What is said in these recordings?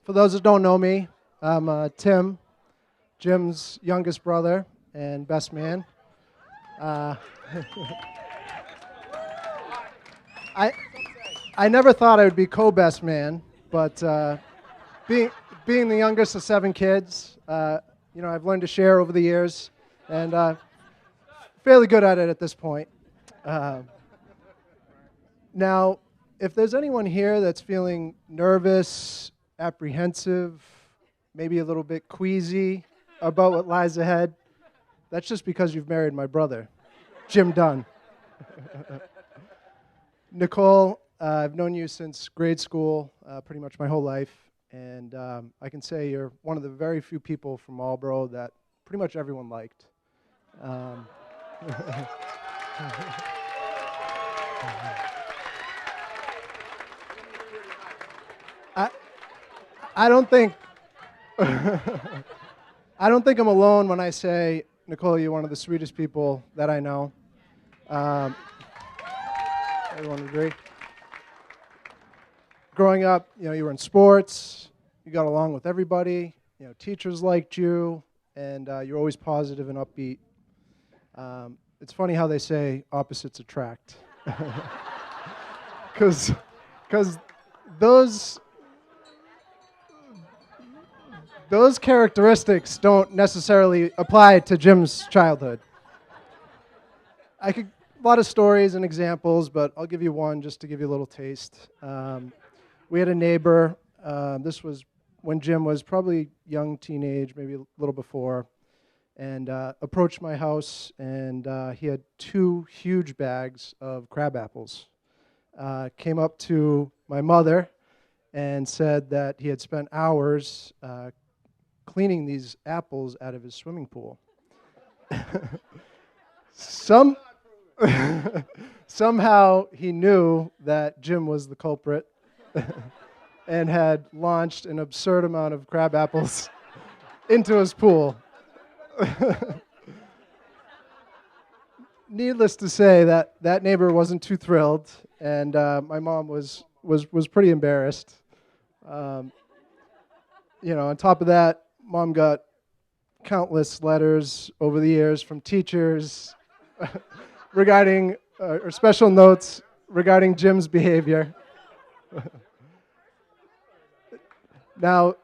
For those that don't know me, I'm Tim, Jim's youngest brother and best man. Uh, I I never thought I would be co-best man, but being being the youngest of seven kids, I've learned to share over the years, and fairly good at it at this point. Uh, Now, if there's anyone here that's feeling nervous, apprehensive, maybe a little bit queasy about what lies ahead, that's just because you've married my brother, Jim Dunn. Nicole, I've known you since grade school, pretty much my whole life, and I can say you're one of the very few people from Marlboro that pretty much everyone liked. Um, I, I don't think I don't think I'm alone when I say, Nicole, you're one of the sweetest people that I know. Um, Everyone agree? Growing up, you were in sports. You got along with everybody. Teachers liked you, and you're always positive and upbeat. It's funny how they say opposites attract, because those those characteristics don't necessarily apply to Jim's childhood. I could a lot of stories and examples, but I'll give you one just to give you a little taste. We had a neighbor. This was when Jim was probably young teenage, maybe a little before, and approached my house, and he had two huge bags of crab apples. Came up to my mother and said that he had spent hours cleaning these apples out of his swimming pool. Some Somehow he knew that Jim was the culprit and had launched an absurd amount of crab apples into his pool. Needless to say, that neighbor wasn't too thrilled, and my mom was pretty embarrassed. Um, on top of that, Mom got countless letters over the years from teachers regarding, or special notes regarding Jim's behavior. Now,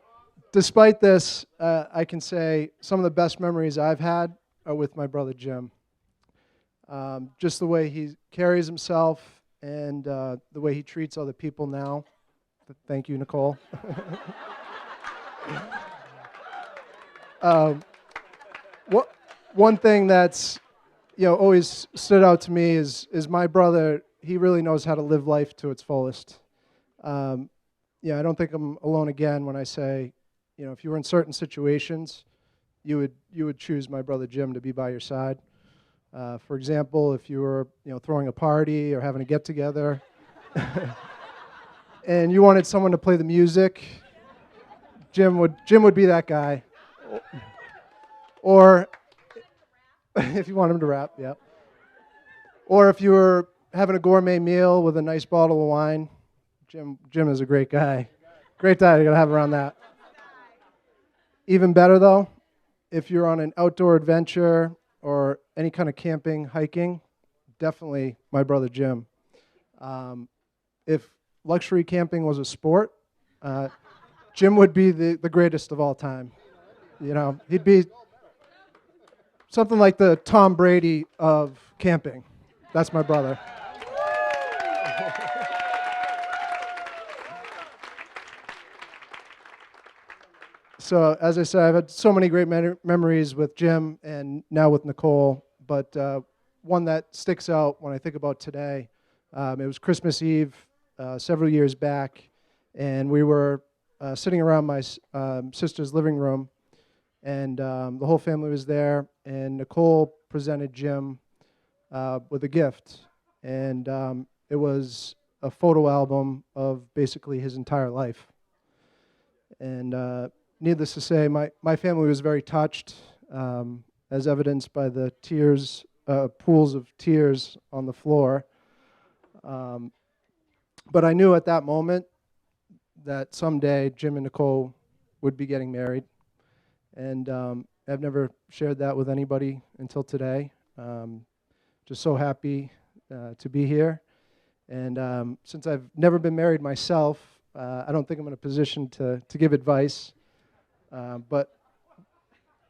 despite this, I can say some of the best memories I've had are with my brother Jim. Just the way he carries himself and the way he treats other people now. Thank you, Nicole. One thing that's always stood out to me is my brother. He really knows how to live life to its fullest. I don't think I'm alone again when I say, if you were in certain situations, you would choose my brother Jim to be by your side. For example, if you were throwing a party or having a get together, and you wanted someone to play the music, Jim would be that guy. Or if you want him to rap, yeah. Or if you were having a gourmet meal with a nice bottle of wine, Jim is a great guy. Great guy to have around that. Even better, though, if you're on an outdoor adventure or any kind of camping, hiking, definitely my brother Jim. If luxury camping was a sport, Jim would be the greatest of all time. He'd be something like the Tom Brady of camping. That's my brother. So, as I said, I've had so many great memories with Jim and now with Nicole, but one that sticks out when I think about today, it was Christmas Eve several years back, and we were sitting around my sister's living room, and the whole family was there, and Nicole presented Jim with a gift, and it was a photo album of basically his entire life. And needless to say, my family was very touched, as evidenced by the tears, pools of tears on the floor. But I knew at that moment that someday Jim and Nicole would be getting married. And I've never shared that with anybody until today. Just so happy to be here. And since I've never been married myself, I don't think I'm in a position to give advice. But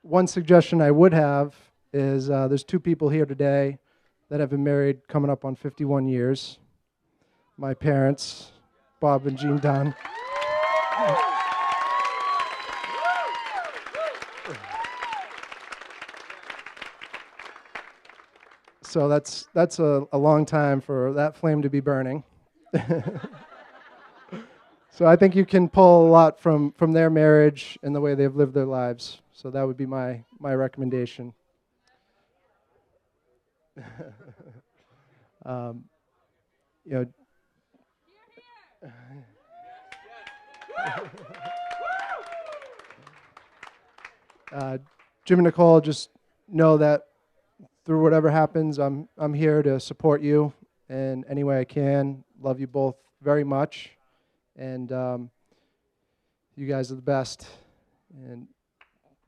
one suggestion I would have is there's two people here today that have been married coming up on 51 years. My parents, Bob and Jean Dunn. So that's a long time for that flame to be burning. So I think you can pull a lot from their marriage and the way they've lived their lives. So that would be my recommendation. You know, Jim and Nicole, just know that through whatever happens, I'm here to support you in any way I can. Love you both very much, and you guys are the best. And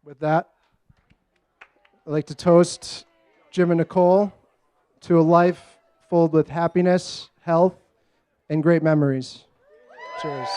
with that, I'd like to toast Jim and Nicole to a life filled with happiness, health, and great memories. Cheers.